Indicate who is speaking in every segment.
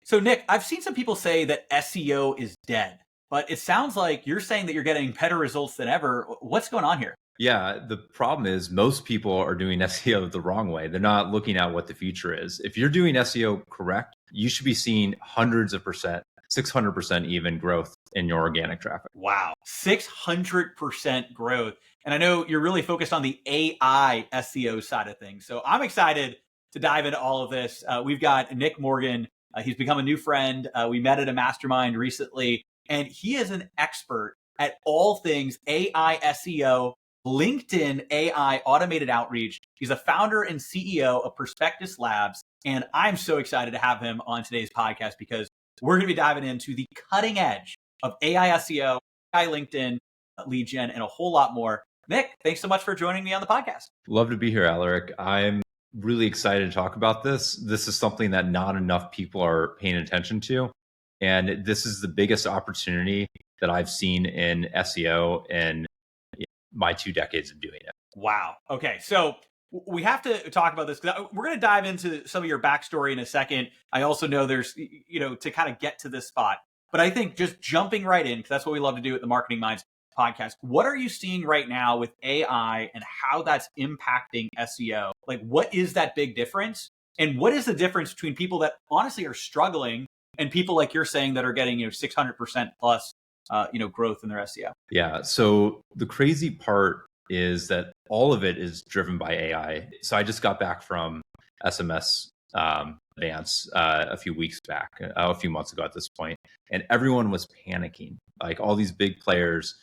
Speaker 1: So Nick, I've seen some people say that SEO is dead, but it sounds like you're saying that you're getting better results than ever. What's going on here?
Speaker 2: Yeah, the problem is most people are doing SEO the wrong way. They're not looking at what the future is. If you're doing SEO correct, you should be seeing hundreds of percent, 600% even growth in your organic traffic.
Speaker 1: Wow, 600% growth. And I know you're really focused on the AI SEO side of things. So I'm excited to dive into all of this. We've got Nick Morgan. He's become a new friend. We met at a mastermind recently, and he is an expert at all things AI SEO, LinkedIn AI automated outreach. He's a founder and CEO of Prospectus Labs. And I'm so excited to have him on today's podcast because we're going to be diving into the cutting edge of AI SEO, AI LinkedIn, lead gen, and a whole lot more. Nick, thanks so much for joining me on the podcast.
Speaker 2: Love to be here, Aleric. I'm really excited to talk about this. This is something that not enough people are paying attention to. And this is the biggest opportunity that I've seen in SEO in my 2 decades of doing it.
Speaker 1: Wow. Okay. So we have to talk about this because we're going to dive into some of your backstory in a second. I also know there's, to kind of get to this spot. But I think just jumping right in, because that's what we love to do at the Marketing Minds podcast. What are you seeing right now with AI and how that's impacting SEO? Like, what is that big difference? And what is the difference between people that honestly are struggling and people like you're saying that are getting 600% plus growth in their SEO?
Speaker 2: Yeah. So the crazy part is that all of it is driven by AI. So I just got back from SMS Advance a few weeks back, a few months ago at this point, and everyone was panicking, like all these big players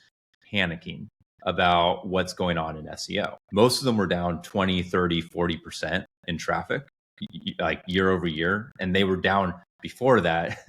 Speaker 2: panicking about what's going on in SEO. Most of them were down 20, 30, 40% in traffic, like year over year. And they were down before that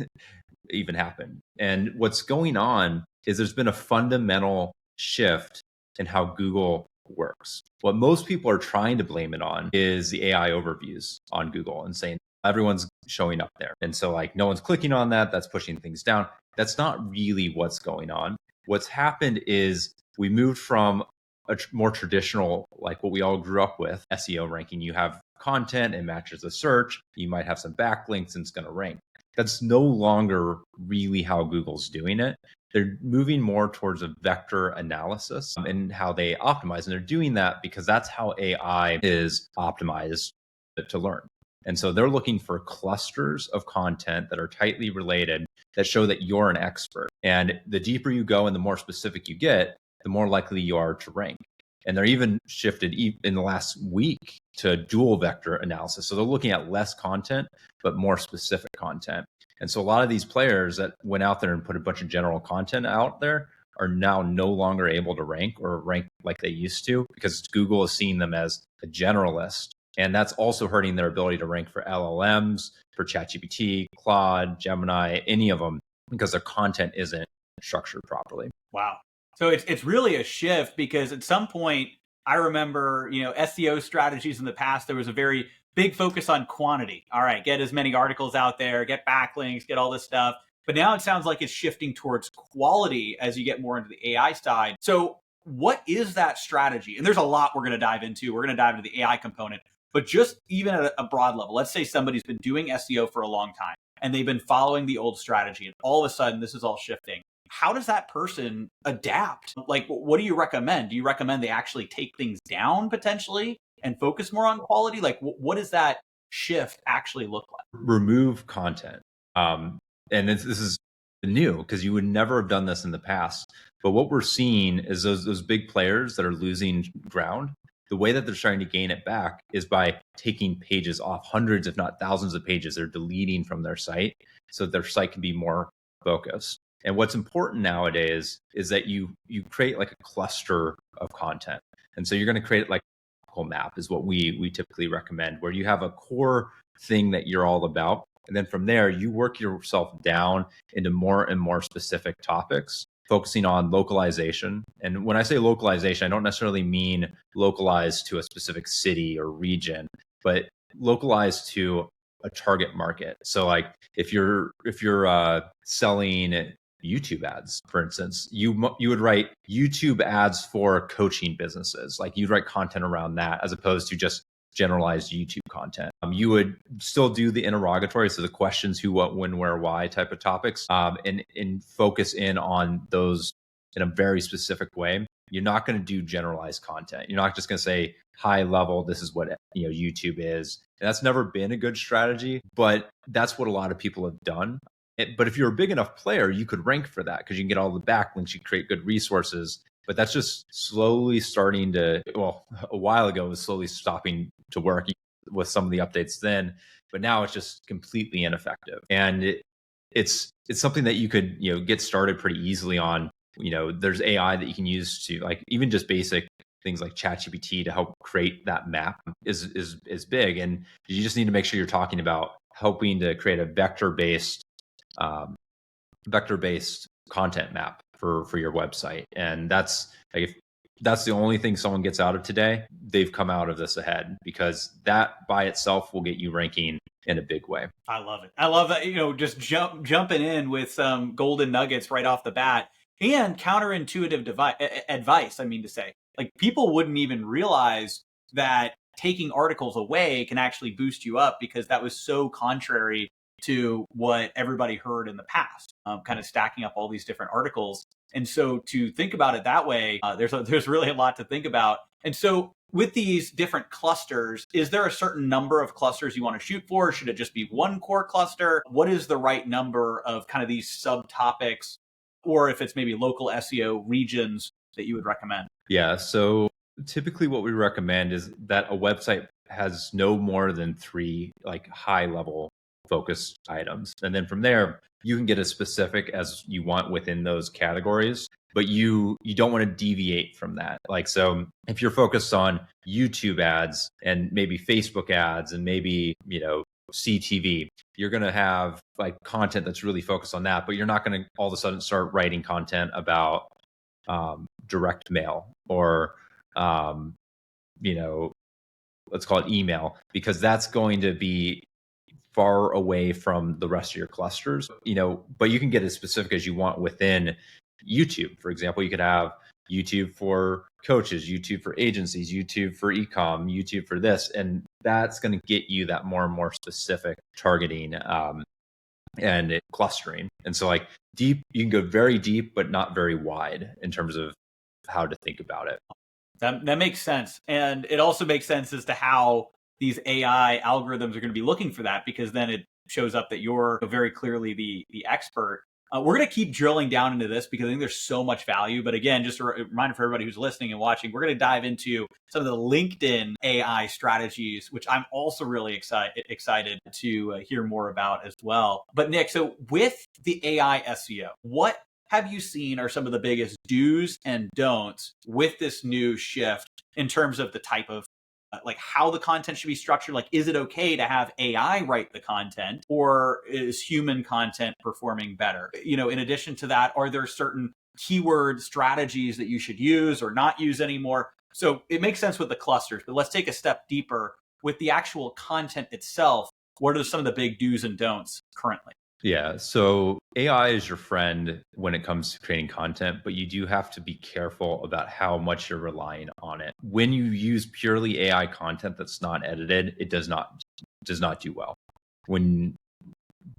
Speaker 2: even happened. And what's going on is there's been a fundamental shift in how Google works. What most people are trying to blame it on is the AI overviews on Google and saying everyone's showing up there. And so like no one's clicking on that. That's pushing things down. That's not really what's going on. What's happened is we moved from a more traditional, like what we all grew up with, SEO ranking. You have content and matches the search. You might have some backlinks and it's going to rank. That's no longer really how Google's doing it. They're moving more towards a vector analysis and how they optimize. And they're doing that because that's how AI is optimized to learn. And so they're looking for clusters of content that are tightly related that show that you're an expert. And the deeper you go and the more specific you get, the more likely you are to rank. And they're even shifted in the last week to dual vector analysis. So they're looking at less content, but more specific content. And so a lot of these players that went out there and put a bunch of general content out there are now no longer able to rank or rank like they used to because Google is seeing them as a generalist. And that's also hurting their ability to rank for LLMs, for ChatGPT, Claude, Gemini, any of them, because their content isn't structured properly.
Speaker 1: Wow. So it's really a shift because at some point, I remember, SEO strategies in the past, there was a very big focus on quantity. All right, get as many articles out there, get backlinks, get all this stuff. But now it sounds like it's shifting towards quality as you get more into the AI side. So what is that strategy? And there's a lot we're going to dive into. We're going to dive into the AI component. But just even at a broad level, let's say somebody's been doing SEO for a long time and they've been following the old strategy and all of a sudden this is all shifting. How does that person adapt? Like, what do you recommend? Do you recommend they actually take things down potentially and focus more on quality? Like, what does that shift actually look like?
Speaker 2: Remove content. And this is new because you would never have done this in the past. But what we're seeing is those big players that are losing ground. The way that they're trying to gain it back is by taking pages off, hundreds, if not thousands of pages they're deleting from their site so their site can be more focused. And what's important nowadays is that you create like a cluster of content. And so you're going to create like a vertical map is what we typically recommend, where you have a core thing that you're all about. And then from there, you work yourself down into more and more specific topics, focusing on localization. And when I say localization, I don't necessarily mean localized to a specific city or region, but localized to a target market. So like if you're selling YouTube ads, for instance, you would write YouTube ads for coaching businesses. Like you'd write content around that as opposed to just generalized YouTube content. You would still do the interrogatory, so the questions, who, what, when, where, why type of topics, and focus in on those in a very specific way. You're not going to do generalized content. You're not just going to say high level, this is what YouTube is. And that's never been a good strategy, but that's what a lot of people have done. But if you're a big enough player, you could rank for that because you can get all the backlinks, you create good resources. But that's just slowly starting to, well, a while ago it was slowly stopping to work with some of the updates then, but now it's just completely ineffective. And it's something that you could get started pretty easily on. There's AI that you can use to, like, even just basic things like ChatGPT to help create that map is big. And you just need to make sure you're talking about helping to create a vector-based content map for your website. And that's like, if that's the only thing someone gets out of today, they've come out of this ahead, because that by itself will get you ranking in a big way.
Speaker 1: I love it. I love that, just jumping in with some golden nuggets right off the bat, and counterintuitive advice. I mean to say, like, people wouldn't even realize that taking articles away can actually boost you up, because that was so contrary to what everybody heard in the past, kind of stacking up all these different articles. And so to think about it that way, there's really a lot to think about. And so with these different clusters, is there a certain number of clusters you want to shoot for? Should it just be one core cluster? What is the right number of kind of these subtopics, or if it's maybe local SEO regions that you would recommend?
Speaker 2: Yeah, so typically what we recommend is that a website has no more than 3 like high level focused items. And then from there, you can get as specific as you want within those categories, but you don't want to deviate from that. Like, so if you're focused on YouTube ads and maybe Facebook ads and maybe, CTV, you're going to have like content that's really focused on that, but you're not going to all of a sudden start writing content about direct mail or, let's call it email, because that's going to be far away from the rest of your clusters, but you can get as specific as you want within YouTube. For example, you could have YouTube for coaches, YouTube for agencies, YouTube for e-com, YouTube for this, and that's going to get you that more and more specific targeting and clustering. And so like deep, you can go very deep, but not very wide in terms of how to think about it.
Speaker 1: That makes sense. And it also makes sense as to how these AI algorithms are going to be looking for that, because then it shows up that you're very clearly the expert. We're going to keep drilling down into this because I think there's so much value. But again, just a reminder for everybody who's listening and watching, we're going to dive into some of the LinkedIn AI strategies, which I'm also really excited to hear more about as well. But Nick, so with the AI SEO, what have you seen are some of the biggest do's and don'ts with this new shift in terms of the type of like how the content should be structured? Like, is it okay to have AI write the content, or is human content performing better? In addition to that, are there certain keyword strategies that you should use or not use anymore? So it makes sense with the clusters, but let's take a step deeper with the actual content itself. What are some of the big do's and don'ts currently?
Speaker 2: Yeah, so AI is your friend when it comes to creating content, but you do have to be careful about how much you're relying on it. When you use purely AI content that's not edited, it does not do well.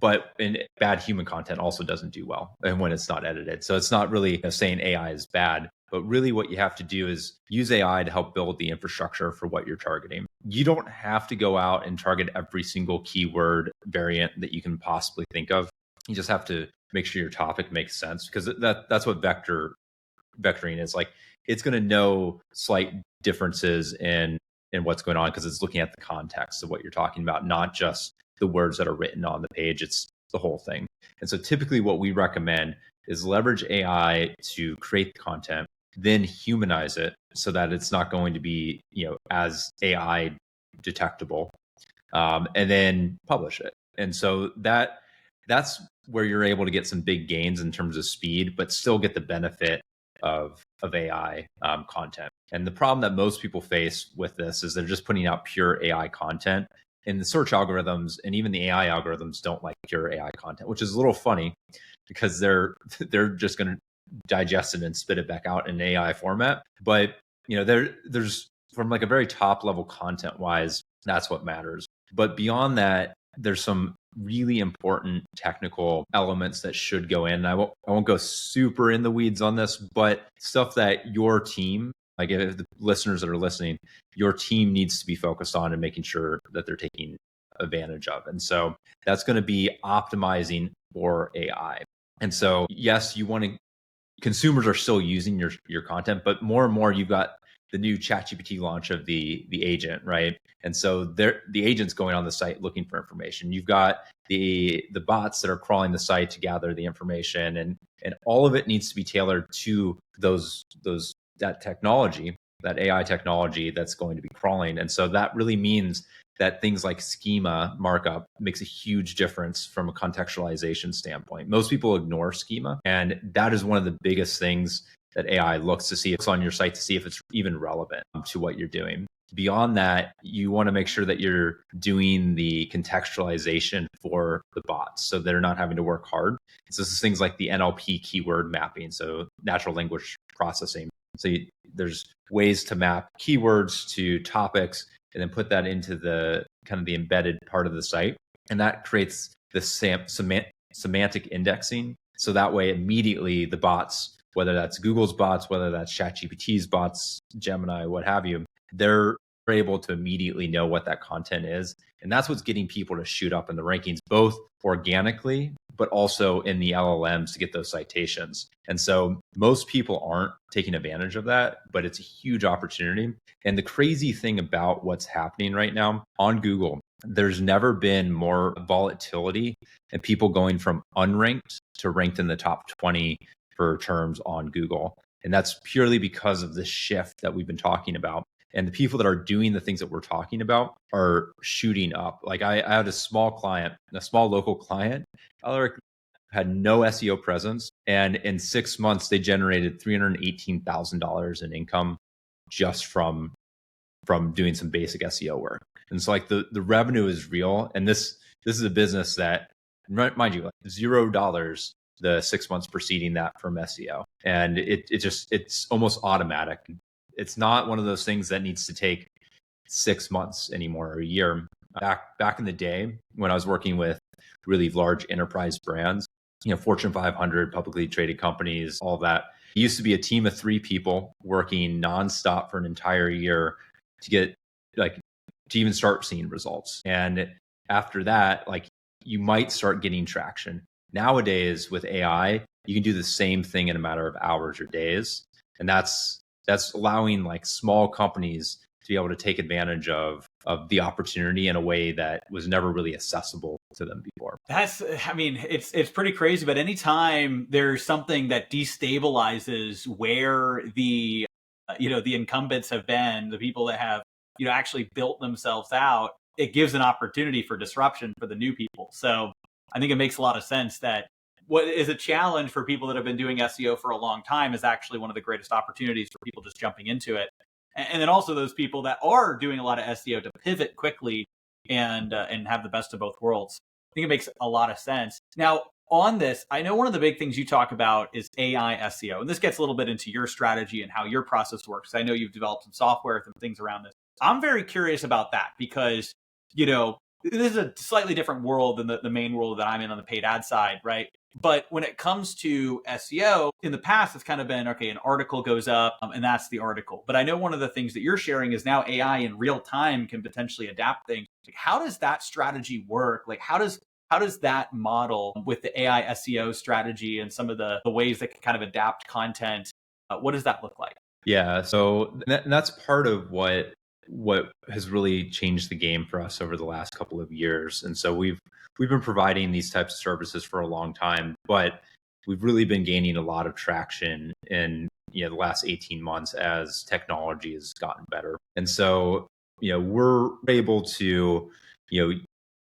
Speaker 2: But bad human content also doesn't do well, and when it's not edited. So it's not really saying AI is bad, but really what you have to do is use AI to help build the infrastructure for what you're targeting. You don't have to go out and target every single keyword variant that you can possibly think of. You just have to make sure your topic makes sense, because that's what vectoring is. Like, it's going to know slight differences in what's going on, because it's looking at the context of what you're talking about, not just the words that are written on the page. It's the whole thing. And so typically what we recommend is leverage AI to create the content, then humanize it so that it's not going to be, as AI detectable, and then publish it. And so that's where you're able to get some big gains in terms of speed, but still get the benefit of AI content. And the problem that most people face with this is they're just putting out pure AI content, and the search algorithms and even the AI algorithms don't like pure AI content, which is a little funny, because they're just going to digest it and spit it back out in AI format. But there's from like a very top level content wise, that's what matters. But beyond that, there's some really important technical elements that should go in. I won't go super in the weeds on this, but stuff that your team, like if the listeners that are listening, your team needs to be focused on and making sure that they're taking advantage of. And so that's going to be optimizing for AI. And so, yes, you want to, consumers are still using your content, but more and more you've got the new ChatGPT launch of the agent, right? And so the agent's going on the site looking for information. You've got the bots that are crawling the site to gather the information, and all of it needs to be tailored to that technology, that AI technology that's going to be crawling. And so that really means that things like schema markup makes a huge difference from a contextualization standpoint. Most people ignore schema, and that is one of the biggest things that AI looks to see. It's on your site to see if it's even relevant to what you're doing. Beyond that, you want to make sure that you're doing the contextualization for the bots so they're not having to work hard. So this is things like the NLP keyword mapping, so natural language processing. So there's ways to map keywords to topics and then put that into the kind of the embedded part of the site. And that creates the semantic indexing. So that way, immediately the bots, whether that's Google's bots, whether that's ChatGPT's bots, Gemini, what have you, they're able to immediately know what that content is. And that's what's getting people to shoot up in the rankings, both organically, but also in the LLMs to get those citations. And so most people aren't taking advantage of that, but it's a huge opportunity. And the crazy thing about what's happening right now on Google, there's never been more volatility and people going from unranked to ranked in the top 20 for terms on Google. And that's purely because of this shift that we've been talking about. And the people that are doing the things that we're talking about are shooting up. Like I had a small client, a small local client. Aleric had no SEO presence. And in 6 months, they generated $318,000 in income just from doing some basic SEO work. And so like the revenue is real. And this is a business that, mind you, like $0 the 6 months preceding that from SEO. And it's almost automatic. It's not one of those things that needs to take 6 months anymore or a year. Back in the day when I was working with really large enterprise brands, Fortune 500, publicly traded companies, all that. It used to be a team of 3 people working nonstop for an entire year to get to even start seeing results. And after that, you might start getting traction. Nowadays with AI, you can do the same thing in a matter of hours or days. And that's allowing small companies to be able to take advantage of the opportunity in a way that was never really accessible to them before.
Speaker 1: It's pretty crazy, but anytime there's something that destabilizes where the incumbents have been, the people that have, actually built themselves out, it gives an opportunity for disruption for the new people. So I think it makes a lot of sense that what is a challenge for people that have been doing SEO for a long time is actually one of the greatest opportunities for people just jumping into it. And then also those people that are doing a lot of SEO to pivot quickly and have the best of both worlds. I think it makes a lot of sense. Now, on this, I know one of the big things you talk about is AI SEO. And this gets a little bit into your strategy and how your process works. I know you've developed some software and things around this. I'm very curious about that because, this is a slightly different world than the main world that I'm in on the paid ad side, right? But when it comes to SEO, in the past, it's kind of been, okay, an article goes up and that's the article. But I know one of the things that you're sharing is now AI in real time can potentially adapt things. How does that strategy work? How does that model with the AI SEO strategy and some of the ways that can kind of adapt content? What does that look like?
Speaker 2: Yeah, so that's part of what has really changed the game for us over the last couple of years. And so we've been providing these types of services for a long time, but we've really been gaining a lot of traction in the last 18 months as technology has gotten better. And so we're able to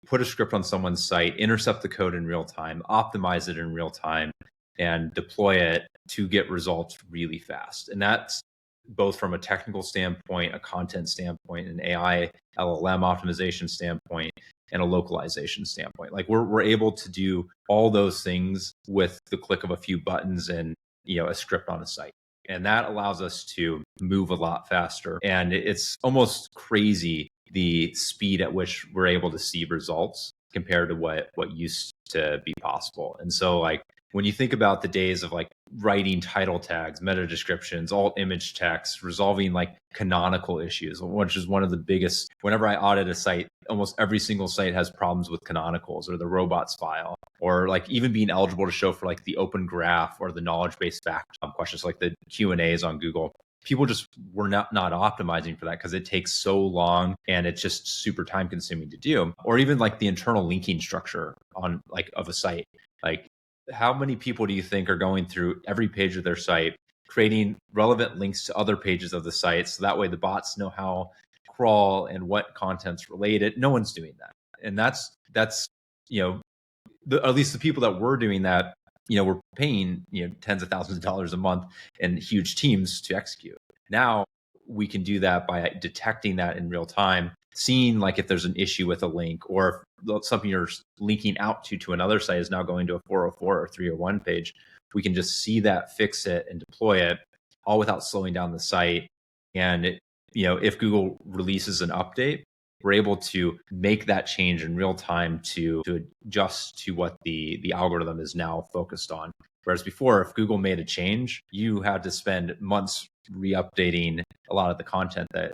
Speaker 2: put a script on someone's site, intercept the code in real time, optimize it in real time, and deploy it to get results really fast. And that's both from a technical standpoint, a content standpoint, an AI LLM optimization standpoint, and a localization standpoint. We're able to do all those things with the click of a few buttons and a script on a site. And that allows us to move a lot faster. And it's almost crazy the speed at which we're able to see results compared to what used to be possible. And so like when you think about the days of like writing title tags, meta descriptions, alt image text, resolving like canonical issues, which is one of the biggest, whenever I audit a site, almost every single site has problems with canonicals or the robots file, or like even being eligible to show for like the open graph or the knowledge-based fact questions, like the Q&As on Google. People just were not optimizing for that because it takes so long and it's just super time consuming to do. Or even like the internal linking structure on like of a site. Like how many people do you think are going through every page of their site, creating relevant links to other pages of the site so that way the bots know how to crawl and what content's related? No one's doing that. And that's at least the people that were doing that, we're paying, tens of thousands of dollars a month and huge teams to execute. Now we can do that by detecting that in real time, seeing like if there's an issue with a link or if something you're linking out to another site is now going to a 404 or 301 page. We can just see that, fix it, and deploy it all without slowing down the site. And if Google releases an update, we're able to make that change in real time to adjust to what the algorithm is now focused on. Whereas before, if Google made a change, you had to spend months re-updating a lot of the content that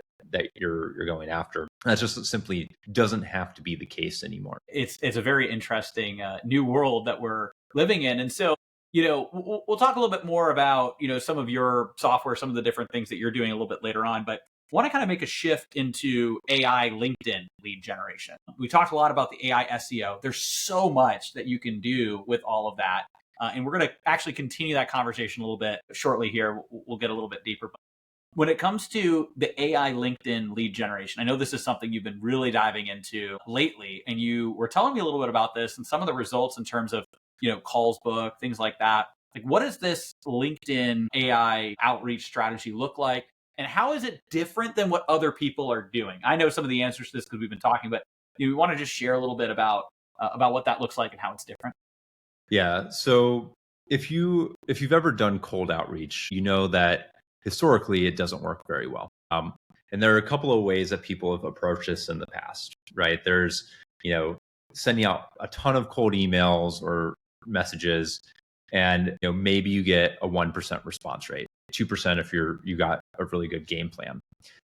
Speaker 2: you're going after. That just simply doesn't have to be the case anymore.
Speaker 1: It's a very interesting new world that we're living in. And so, we'll talk a little bit more about, some of your software, some of the different things that you're doing a little bit later on. But want to kind of make a shift into AI LinkedIn lead generation. We talked a lot about the AI SEO. There's so much that you can do with all of that. And we're going to actually continue that conversation a little bit shortly here. We'll get a little bit deeper. But when it comes to the AI LinkedIn lead generation, I know this is something you've been really diving into lately. And you were telling me a little bit about this and some of the results in terms of, calls booked, things like that. Like, what does this LinkedIn AI outreach strategy look like? And how is it different than what other people are doing? I know some of the answers to this because we've been talking, but we want to just share a little bit about what that looks like and how it's different.
Speaker 2: Yeah. So if you've ever done cold outreach, you know that historically it doesn't work very well. And there are a couple of ways that people have approached this in the past, right? There's, sending out a ton of cold emails or messages, and maybe you get a 1% response rate, 2% if you got a really good game plan.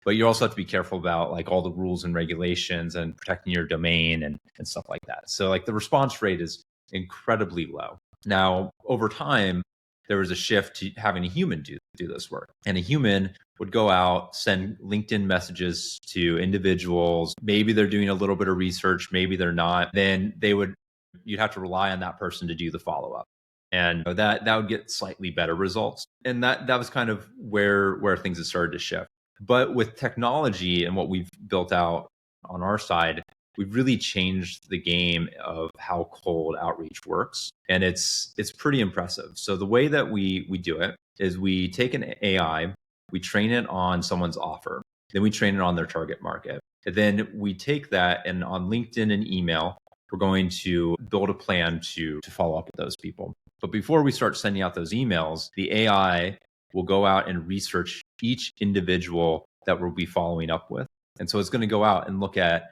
Speaker 2: But you also have to be careful about like all the rules and regulations and protecting your domain and stuff like that. So like the response rate is incredibly low. Now, over time, there was a shift to having a human do this work. And a human would go out, send LinkedIn messages to individuals. Maybe they're doing a little bit of research, maybe they're not. Then you'd have to rely on that person to do the follow-up. And that would get slightly better results. And that was kind of where things had started to shift. But with technology and what we've built out on our side, we've really changed the game of how cold outreach works. And it's pretty impressive. So the way that we do it is we take an AI, we train it on someone's offer, then we train it on their target market. And then we take that, and on LinkedIn and email, we're going to build a plan to follow up with those people. But before we start sending out those emails, the AI will go out and research each individual that we'll be following up with. And so it's going to go out and look at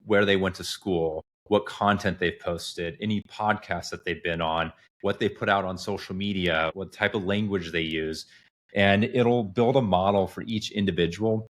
Speaker 2: where they went to school, what content they've posted, any podcasts that they've been on, what they put out on social media, what type of language they use. And it'll build a model for each individual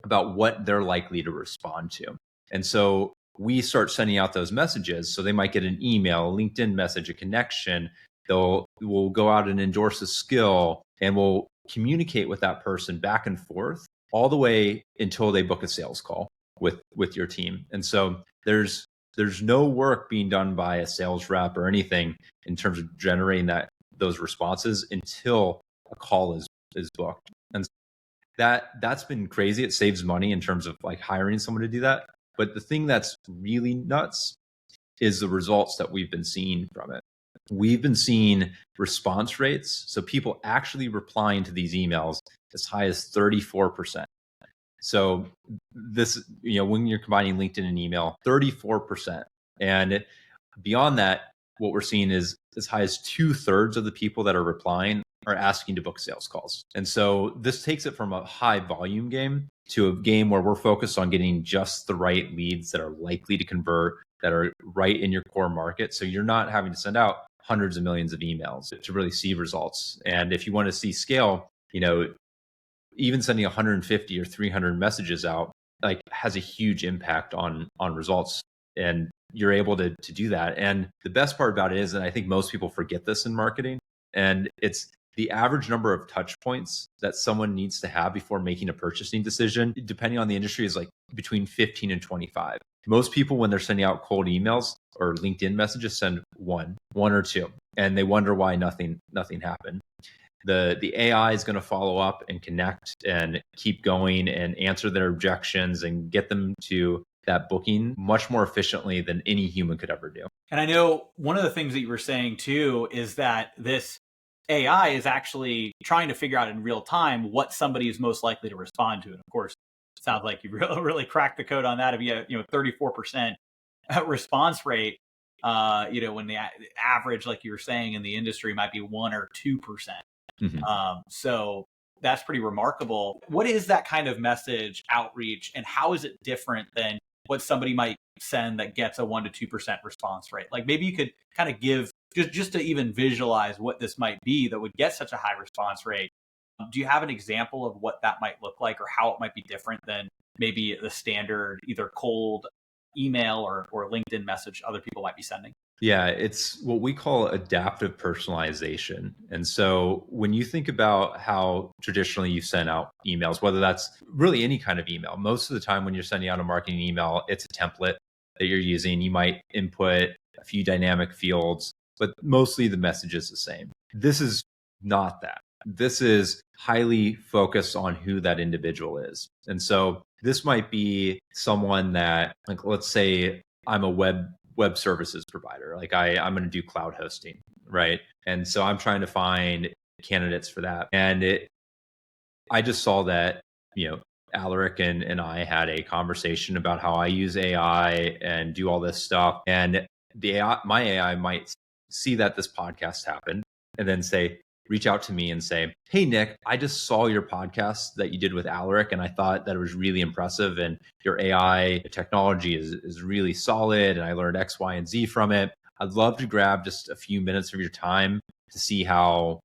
Speaker 2: about what they're likely to respond to. And so we start sending out those messages. So they might get an email, a LinkedIn message, a connection. We'll go out and endorse a skill, and we'll communicate with that person back and forth all the way until they book a sales call with your team. And so there's no work being done by a sales rep or anything in terms of generating those responses until a call is booked. And that's been crazy. It saves money in terms of like hiring someone to do that. But the thing that's really nuts is the results that we've been seeing from it. We've been seeing response rates, so people actually replying to these emails, as high as 34%. So this, when you're combining LinkedIn and email, 34%. And beyond that, what we're seeing is as high as 2/3 of the people that are replying are asking to book sales calls. And so this takes it from a high volume game to a game where we're focused on getting just the right leads that are likely to convert, that are right in your core market. So you're not having to send out hundreds of millions of emails to really see results. And if you want to see scale, even sending 150 or 300 messages out like has a huge impact on results. And you're able to do that. And the best part about it is, and I think most people forget this in marketing, and it's the average number of touch points that someone needs to have before making a purchasing decision, depending on the industry, is like between 15 and 25. Most people, when they're sending out cold emails or LinkedIn messages, send one or two, and they wonder why nothing happened. The AI is going to follow up and connect and keep going and answer their objections and get them to that booking much more efficiently than any human could ever do.
Speaker 1: And I know one of the things that you were saying too is that this AI is actually trying to figure out in real time what somebody is most likely to respond to. And of course, it sounds like you've really cracked the code on that. If you have 34% response rate, when the average, like you were saying, in the industry might be 1 or 2%. So that's pretty remarkable. What is that kind of message outreach, and how is it different than what somebody might send that gets a 1 to 2% response rate? Like maybe you could kind of give just to even visualize what this might be that would get such a high response rate. Do you have an example of what that might look like, or how it might be different than maybe the standard either cold email or LinkedIn message other people might be sending?
Speaker 2: Yeah, it's what we call adaptive personalization. And so when you think about how traditionally you send out emails, whether that's really any kind of email, most of the time when you're sending out a marketing email, it's a template that you're using. You might input a few dynamic fields, but mostly the message is the same. This is not that. This is highly focused on who that individual is. And so this might be someone that, like, let's say I'm a web services provider. Like I'm going to do cloud hosting, right? And so I'm trying to find candidates for that. And I just saw that, Aleric and I had a conversation about how I use AI and do all this stuff. And my AI might see that this podcast happened and then reach out to me and say, "Hey, Nick, I just saw your podcast that you did with Aleric, and I thought that it was really impressive. And your AI technology is really solid. And I learned X, Y, and Z from it. I'd love to grab just a few minutes of your time to see how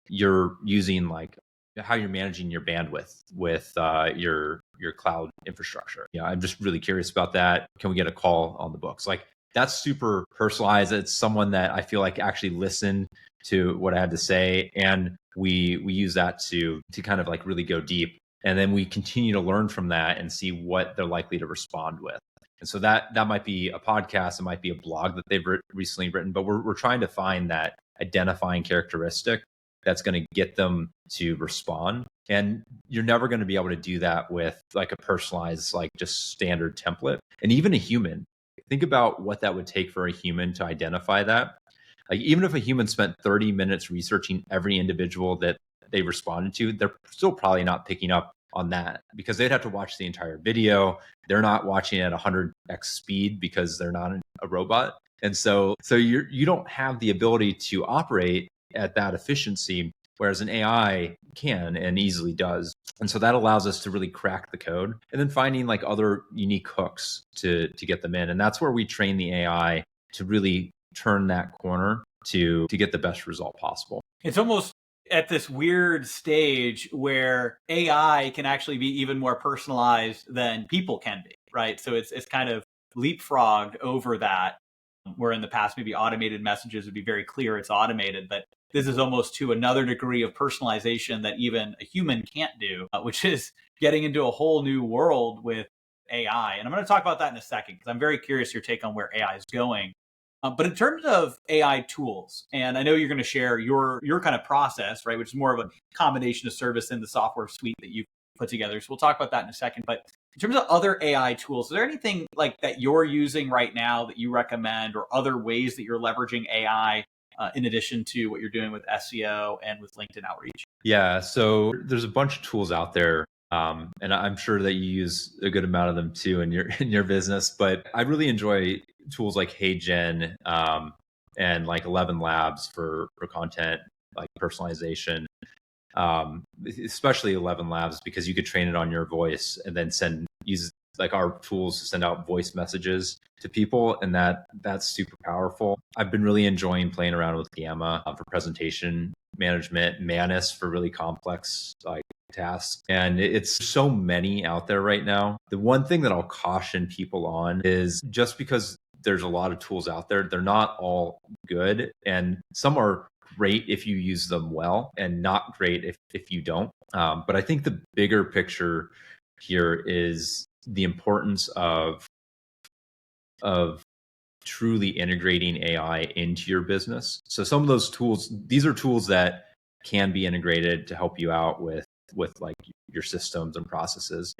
Speaker 2: you're using, like, how you're managing your bandwidth with your cloud infrastructure. I'm just really curious about that. Can we get a call on the books?" Like, that's super personalized. It's someone that I feel like actually listened to what I had to say, and we use that to kind of like really go deep, and then we continue to learn from that and see what they're likely to respond with. And so that might be a podcast, it might be a blog that they've recently written, but we're trying to find that identifying characteristic that's going to get them to respond. And you're never going to be able to do that with like a personalized, like just standard template. And even a human, think about what that would take for a human to identify that. Like, even if a human spent 30 minutes researching every individual that they responded to, they're still probably not picking up on that because they'd have to watch the entire video. They're not watching at 100x speed because they're not a robot. And so you don't have the ability to operate at that efficiency, whereas an AI can and easily does. And so that allows us to really crack the code and then finding like other unique hooks to get them in. And that's where we train the AI to really turn that corner to get the best result possible.
Speaker 1: It's almost at this weird stage where AI can actually be even more personalized than people can be, right? So it's kind of leapfrogged over that, where in the past maybe automated messages would be very clear it's automated, but this is almost to another degree of personalization that even a human can't do, which is getting into a whole new world with AI. And I'm going to talk about that in a second because I'm very curious your take on where AI is going. But in terms of AI tools, and I know you're going to share your kind of process, right, which is more of a combination of service in the software suite that you've put together. So we'll talk about that in a second. But in terms of other AI tools, is there anything like that you're using right now that you recommend, or other ways that you're leveraging AI in addition to what you're doing with SEO and with LinkedIn outreach?
Speaker 2: Yeah, so there's a bunch of tools out there. And I'm sure that you use a good amount of them too in your business, but I really enjoy tools like HeyGen and like 11 Labs for content like personalization, especially 11 Labs, because you could train it on your voice and then use like our tools to send out voice messages to people, and that's super powerful. I've been really enjoying playing around with Gamma for presentation management, Manus for really complex like tasks, and it's so many out there right now. The one thing that I'll caution people on is just because there's a lot of tools out there, they're not all good, and some are great if you use them well and not great if you don't. But I think the bigger picture here is the importance of truly integrating AI into your business. So some of those tools, these are tools that can be integrated to help you out with like your systems and processes.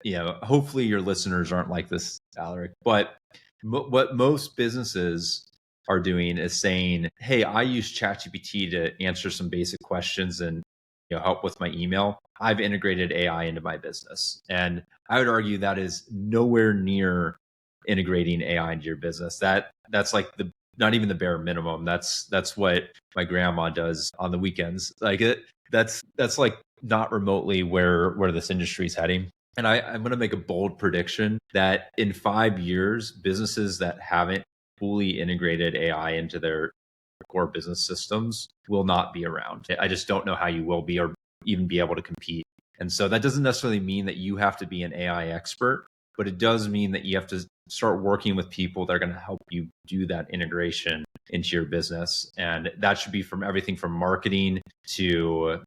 Speaker 2: Hopefully your listeners aren't like this, Aleric, but what most businesses are doing is saying, hey, I use ChatGPT to answer some basic questions and help with my email. I've integrated AI into my business. And I would argue that is nowhere near integrating AI into your business. That's like not even the bare minimum. That's what my grandma does on the weekends. That's like not remotely where this industry is heading. And I'm going to make a bold prediction that in 5 years, businesses that haven't fully integrated AI into their core business systems will not be around. I just don't know how you will be or even be able to compete. And so that doesn't necessarily mean that you have to be an AI expert, but it does mean that you have to start working with people that are going to help you do that integration into your business. And that should be from everything from marketing to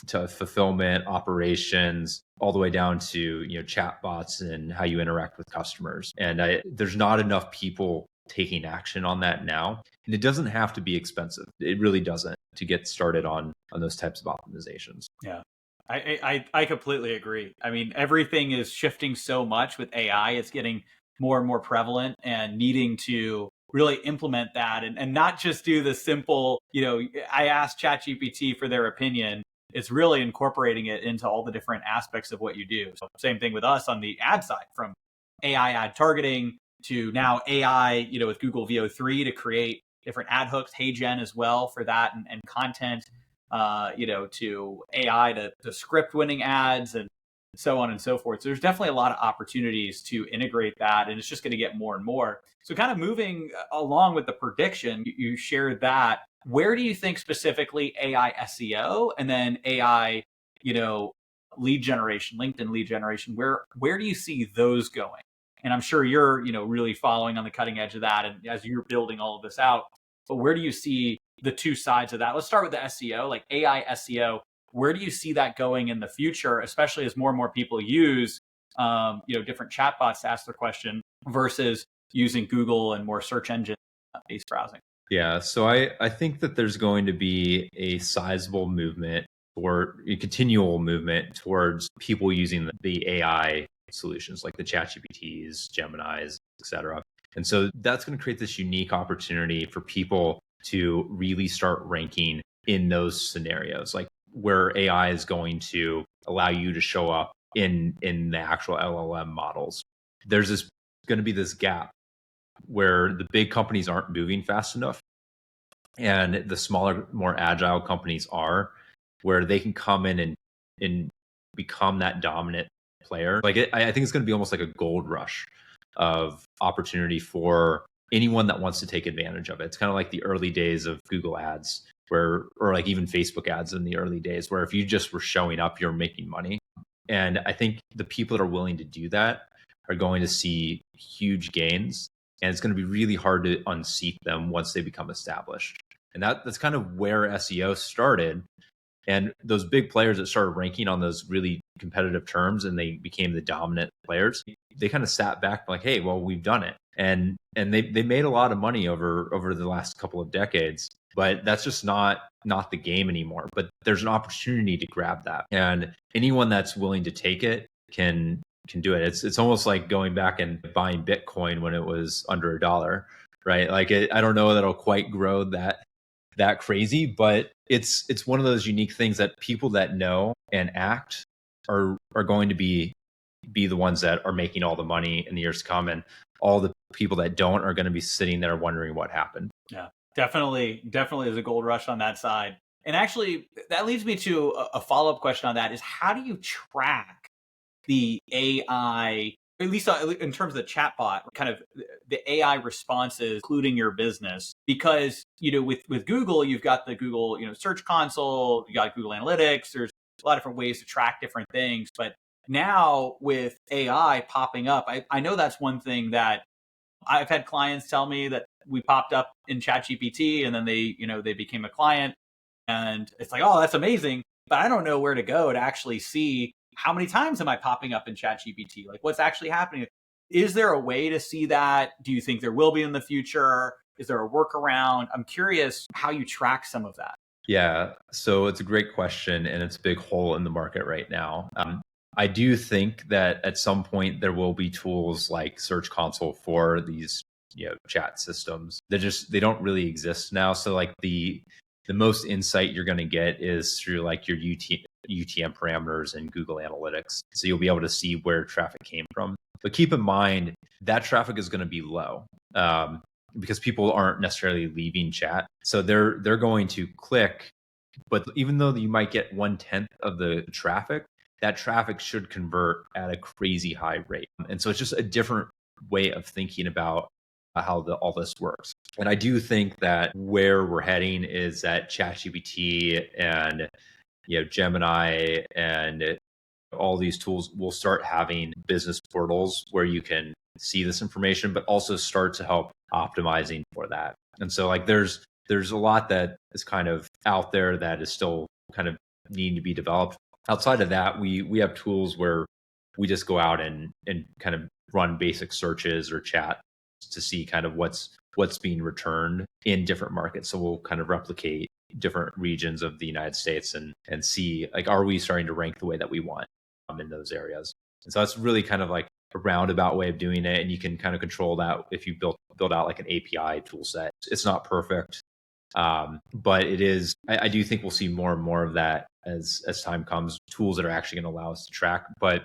Speaker 2: fulfillment, operations, all the way down to chat bots and how you interact with customers. And there's not enough people taking action on that now. And it doesn't have to be expensive. It really doesn't, to get started on those types of optimizations.
Speaker 1: Yeah. I completely agree. I mean, everything is shifting so much with AI. It's getting more and more prevalent, and needing to really implement that and not just do the simple, I asked ChatGPT for their opinion. It's really incorporating it into all the different aspects of what you do. So same thing with us on the ad side, from AI ad targeting to now AI, with Google VO3 to create different ad hooks, HeyGen as well for that, and content, to AI to script winning ads, and so on and so forth. So there's definitely a lot of opportunities to integrate that, and it's just going to get more and more. So kind of moving along with the prediction, you shared that. Where do you think specifically AI SEO and then AI, lead generation, LinkedIn lead generation, where do you see those going? And I'm sure you're, really following on the cutting edge of that, and as you're building all of this out. But where do you see the two sides of that? Let's start with the SEO, like AI SEO. Where do you see that going in the future, especially as more and more people use, different chatbots to ask their question versus using Google and more search engine based browsing?
Speaker 2: Yeah, so I think that there's going to be a sizable movement, or a continual movement, towards people using the AI solutions like the ChatGPTs, Geminis, etc. And so that's going to create this unique opportunity for people to really start ranking in those scenarios, like where AI is going to allow you to show up in the actual LLM models. There's going to be this gap where the big companies aren't moving fast enough, and the smaller, more agile companies are, where they can come in and become that dominant player. I think it's going to be almost like a gold rush of opportunity for anyone that wants to take advantage of it. It's kind of like the early days of Google ads, or like even Facebook ads in the early days, where if you just were showing up, you're making money. And I think the people that are willing to do that are going to see huge gains, and it's going to be really hard to unseat them once they become established. And that's kind of where SEO started. And those big players that started ranking on those really competitive terms and they became the dominant players, they kind of sat back like, hey, well, we've done it. And they made a lot of money over the last couple of decades, but that's just not the game anymore. But there's an opportunity to grab that. And anyone that's willing to take it can do it. It's almost like going back and buying Bitcoin when it was under $1, right? I don't know that it'll quite grow that crazy, but it's one of those unique things that people that know and act are going to be the ones that are making all the money in the years to come, and all the people that don't are going to be sitting there wondering what happened.
Speaker 1: Yeah. Definitely is a gold rush on that side. And actually, that leads me to a follow-up question on that is how do you track the AI, at least in terms of the chatbot, kind of the AI responses, including your business? Because, with Google, you've got the Google, Search Console, you got Google Analytics, there's a lot of different ways to track different things. But now with AI popping up, I know that's one thing that I've had clients tell me that we popped up in ChatGPT and then they became a client and it's like, oh, that's amazing. But I don't know where to go to actually see how many times am I popping up in ChatGPT? Like what's actually happening? Is there a way to see that? Do you think there will be in the future? Is there a workaround? I'm curious how you track some of that.
Speaker 2: Yeah, so it's a great question, and it's a big hole in the market right now. I do think that at some point there will be tools like Search Console for these, chat systems. They don't really exist now. So like the most insight you're going to get is through like your UTM parameters and Google Analytics. So you'll be able to see where traffic came from. But keep in mind that traffic is going to be low. Because people aren't necessarily leaving chat. So they're going to click, but even though you might get 1/10 of the traffic, that traffic should convert at a crazy high rate. And so it's just a different way of thinking about how all this works. And I do think that where we're heading is that ChatGPT and Gemini and all these tools will start having business portals where you can see this information, but also start to help optimizing for that. And so like there's a lot that is kind of out there that is still kind of needing to be developed. Outside of that, we have tools where we just go out and kind of run basic searches or chat to see kind of what's being returned in different markets. So we'll kind of replicate different regions of the United States and see like, are we starting to rank the way that we want in those areas? And so that's really kind of like a roundabout way of doing it. And you can kind of control that if you build out like an API tool set. It's not perfect. But it is, I do think we'll see more and more of that as time comes, tools that are actually going to allow us to track. But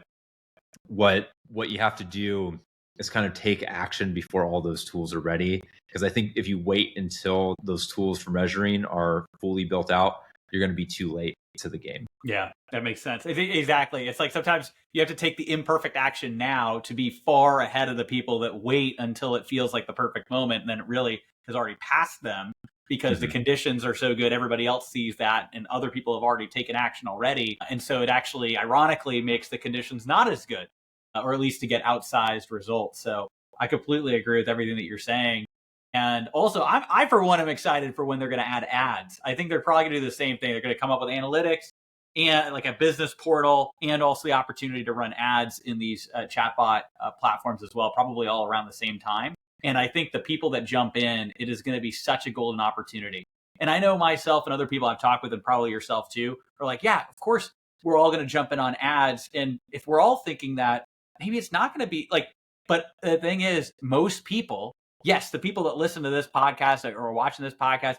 Speaker 2: what you have to do is kind of take action before all those tools are ready. Because I think if you wait until those tools for measuring are fully built out, you're going to be too late to the game.
Speaker 1: Yeah, that makes sense. Exactly. It's like sometimes you have to take the imperfect action now to be far ahead of the people that wait until it feels like the perfect moment. And then it really has already passed them because the conditions are so good. Everybody else sees that and other people have already taken action already. And so it actually ironically makes the conditions not as good, or at least to get outsized results. So I completely agree with everything that you're saying. And also, I for one am excited for when they're going to add ads. I think they're probably going to do the same thing. They're going to come up with analytics and like a business portal, and also the opportunity to run ads in these chatbot platforms as well, probably all around the same time. And I think the people that jump in, it is going to be such a golden opportunity. And I know myself and other people I've talked with, and probably yourself too, are like, yeah, of course, we're all going to jump in on ads. And if we're all thinking that, maybe it's not going to be like, but the thing is, most people, yes, the people that listen to this podcast or are watching this podcast,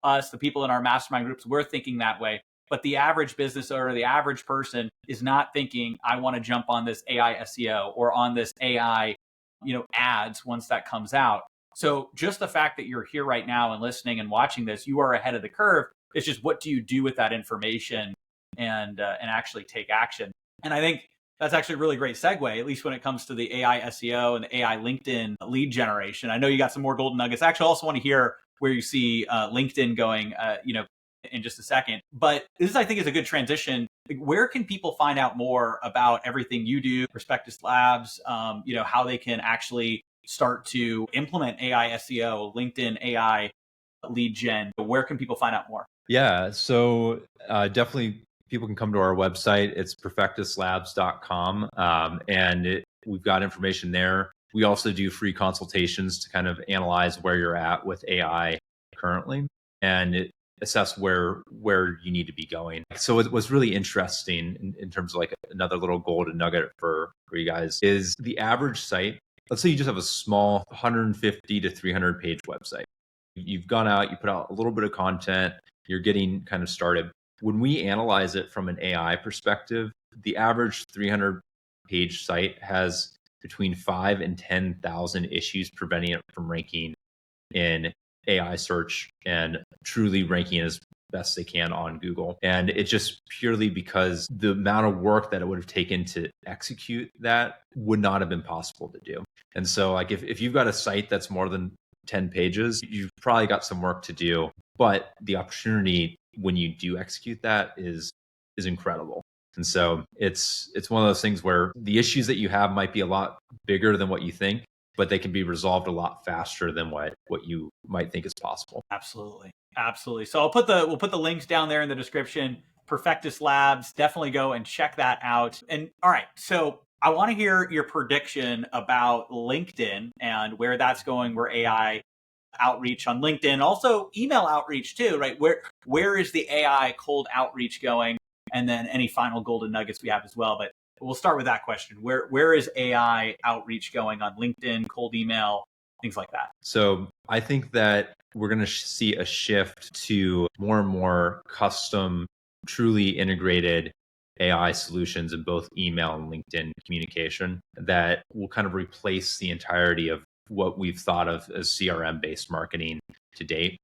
Speaker 1: us, the people in our mastermind groups, we're thinking that way. But the average business owner, the average person is not thinking, I want to jump on this AI SEO or on this AI, ads once that comes out. So just the fact that you're here right now and listening and watching this, you are ahead of the curve. It's just what do you do with that information and actually take action? And I think that's actually a really great segue, at least when it comes to the AI SEO and the AI LinkedIn lead generation. I know you got some more golden nuggets. Actually, I also want to hear where you see LinkedIn going, in just a second. But this, I think, is a good transition. Where can people find out more about everything you do, Prospectus Labs, how they can actually start to implement AI SEO, LinkedIn AI lead gen? Where can people find out more?
Speaker 2: Yeah, so definitely people can come to our website. It's perfectuslabs.com. We've got information there. We also do free consultations to kind of analyze where you're at with AI currently and assess where you need to be going. So what's really interesting in terms of like another little golden nugget for you guys is the average site. Let's say you just have a small 150 to 300 page website. You've gone out, you put out a little bit of content, you're getting kind of started. When we analyze it from an AI perspective, the average 300 page site has between 5 and 10,000 issues preventing it from ranking in AI search and truly ranking as best they can on Google. And it's just purely because the amount of work that it would have taken to execute that would not have been possible to do. And so like if you've got a site that's more than 10 pages, you've probably got some work to do, but the opportunity when you do execute that is incredible. And so it's one of those things where the issues that you have might be a lot bigger than what you think, but they can be resolved a lot faster than what you might think is possible.
Speaker 1: Absolutely. Absolutely. So we'll put the links down there in the description. Prospectus Labs, definitely go and check that out. And all right, so I want to hear your prediction about LinkedIn and where that's going, where AI outreach on LinkedIn, also email outreach too, right? Where is the AI cold outreach going? And then any final golden nuggets we have as well. But we'll start with that question. Where is AI outreach going on LinkedIn, cold email, things like that?
Speaker 2: So I think that we're going to see a shift to more and more custom, truly integrated AI solutions in both email and LinkedIn communication that will kind of replace the entirety of what we've thought of as CRM-based marketing to date.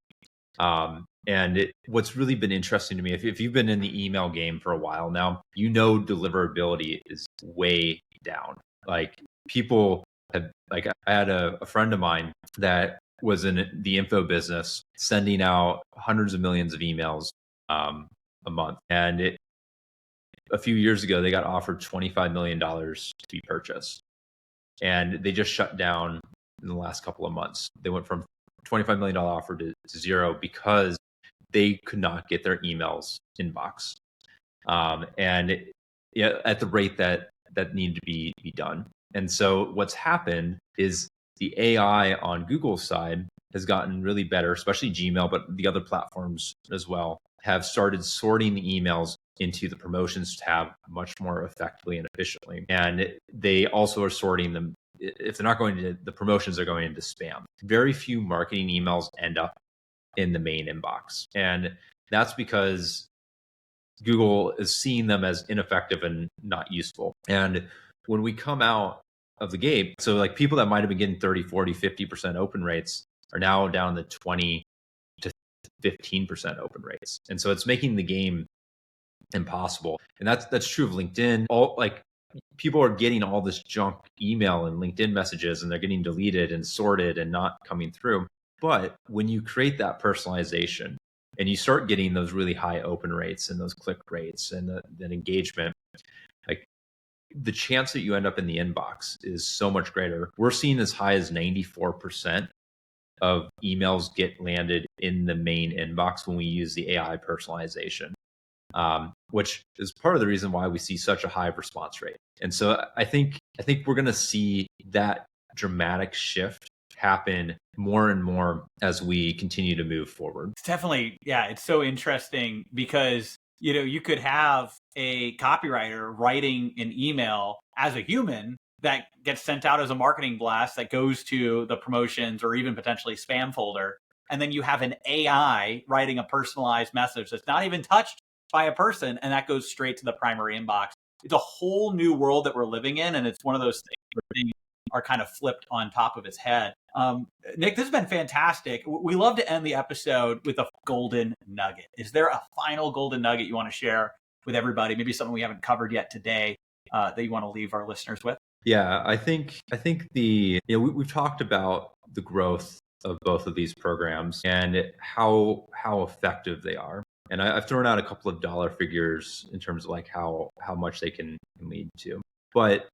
Speaker 2: What's really been interesting to me, if you've been in the email game for a while now, deliverability is way down. Like people have, like I had a friend of mine that was in the info business, sending out hundreds of millions of emails a month, and a few years ago they got offered $25 million to be purchased, and they just shut down in the last couple of months. They went from $25 million offer to zero because they could not get their emails inbox, at the rate that needed to be done. And so what's happened is the AI on Google's side has gotten really better, especially Gmail, but the other platforms as well have started sorting the emails into the promotions tab much more effectively and efficiently. And they also are sorting them. If they're not going to the promotions, are going into spam. Very few marketing emails end up in the main inbox. And that's because Google is seeing them as ineffective and not useful. And when we come out of the gate, so like people that might have been getting 30, 40, 50% open rates are now down to 20 to 15% open rates. And so it's making the game impossible. And that's true of LinkedIn. People are getting all this junk email and LinkedIn messages, and they're getting deleted and sorted and not coming through. But when you create that personalization and you start getting those really high open rates and those click rates and that engagement, like the chance that you end up in the inbox is so much greater. We're seeing as high as 94% of emails get landed in the main inbox when we use the AI personalization, which is part of the reason why we see such a high response rate. And so I think we're going to see that dramatic shift happen more and more as we continue to move forward.
Speaker 1: It's definitely, yeah, it's so interesting because, you could have a copywriter writing an email as a human that gets sent out as a marketing blast that goes to the promotions or even potentially spam folder. And then you have an AI writing a personalized message that's not even touched by a person, and that goes straight to the primary inbox. It's a whole new world that we're living in, and it's one of those things where things are kind of flipped on top of its head. Nick, this has been fantastic. We love to end the episode with a golden nugget. Is there a final golden nugget you want to share with everybody? Maybe something we haven't covered yet today that you want to leave our listeners with?
Speaker 2: Yeah, I think we've talked about the growth of both of these programs and how effective they are. And I've thrown out a couple of dollar figures in terms of like how much they can lead to. But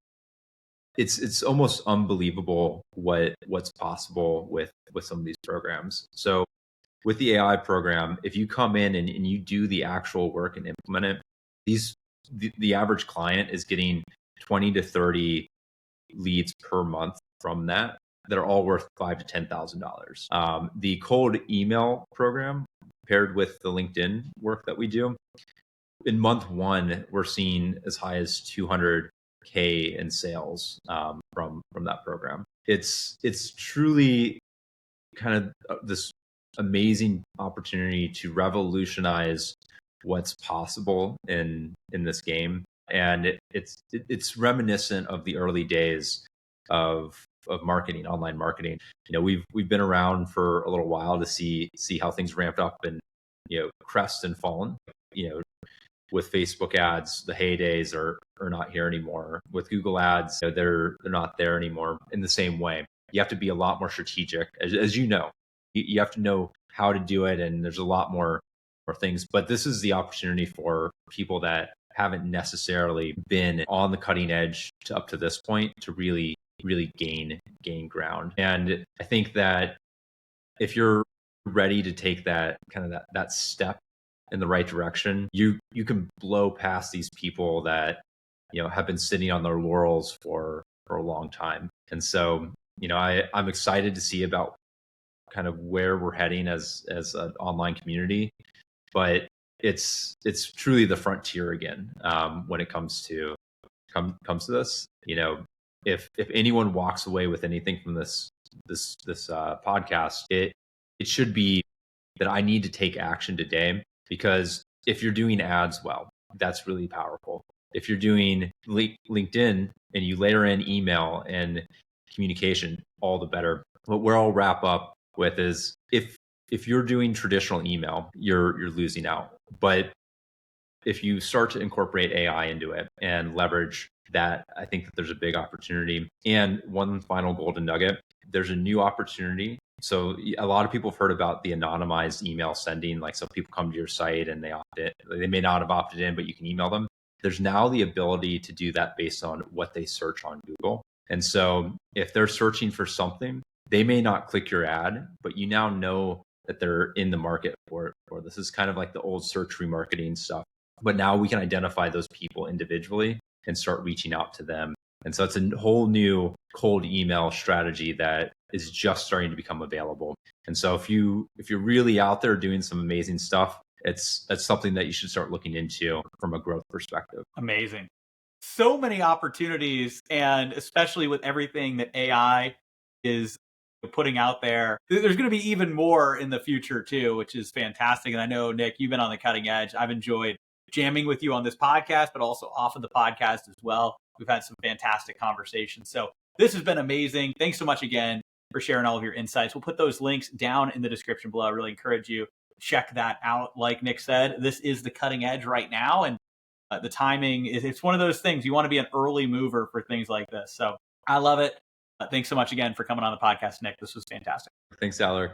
Speaker 2: it's almost unbelievable what's possible with some of these programs. So with the AI program, if you come in and you do the actual work and implement it, the average client is getting 20 to 30 leads per month from that are all worth $5,000 to $10,000. The cold email program paired with the LinkedIn work that we do, in month one, we're seeing as high as 200K in sales from that program. It's truly kind of this amazing opportunity to revolutionize what's possible in this game. And it's reminiscent of the early days of marketing, online marketing. We've been around for a little while to see how things ramped up and crest and fallen. With Facebook ads, the heydays are not here anymore. With Google ads, they're not there anymore in the same way. You have to be a lot more strategic, as you know. You have to know how to do it, and there's a lot more things. But this is the opportunity for people that haven't necessarily been on the cutting edge up to this point to really gain ground. And I think that if you're ready to take that that step in the right direction, you can blow past these people that have been sitting on their laurels for a long time. And so I'm excited to see about kind of where we're heading as an online community, but it's truly the frontier again when it comes to this. If anyone walks away with anything from this podcast, it should be that I need to take action today, because if you're doing ads well, that's really powerful. If you're doing LinkedIn and you layer in email and communication, all the better. What I'll wrap up with is if you're doing traditional email, you're losing out. But if you start to incorporate AI into it and leverage that, I think that there's a big opportunity. And one final golden nugget, there's a new opportunity. So a lot of people have heard about the anonymized email sending. Like, some people come to your site and they opt in. They may not have opted in, but you can email them. There's now the ability to do that based on what they search on Google. And so if they're searching for something, they may not click your ad, but you now know that they're in the market for it. Or this is kind of like the old search remarketing stuff. But now we can identify those people individually and start reaching out to them. And so it's a whole new cold email strategy that is just starting to become available. And so if you're really out there doing some amazing stuff, that's something that you should start looking into from a growth perspective.
Speaker 1: Amazing. So many opportunities, and especially with everything that AI is putting out there, there's going to be even more in the future too, which is fantastic. And I know, Nick, you've been on the cutting edge. I've enjoyed jamming with you on this podcast, but also off of the podcast as well. We've had some fantastic conversations. So this has been amazing. Thanks so much again for sharing all of your insights. We'll put those links down in the description below. I really encourage you to check that out. Like Nick said, this is the cutting edge right now. And the timing it's one of those things. You want to be an early mover for things like this. So I love it. Thanks so much again for coming on the podcast, Nick. This was fantastic.
Speaker 2: Thanks, Aleric.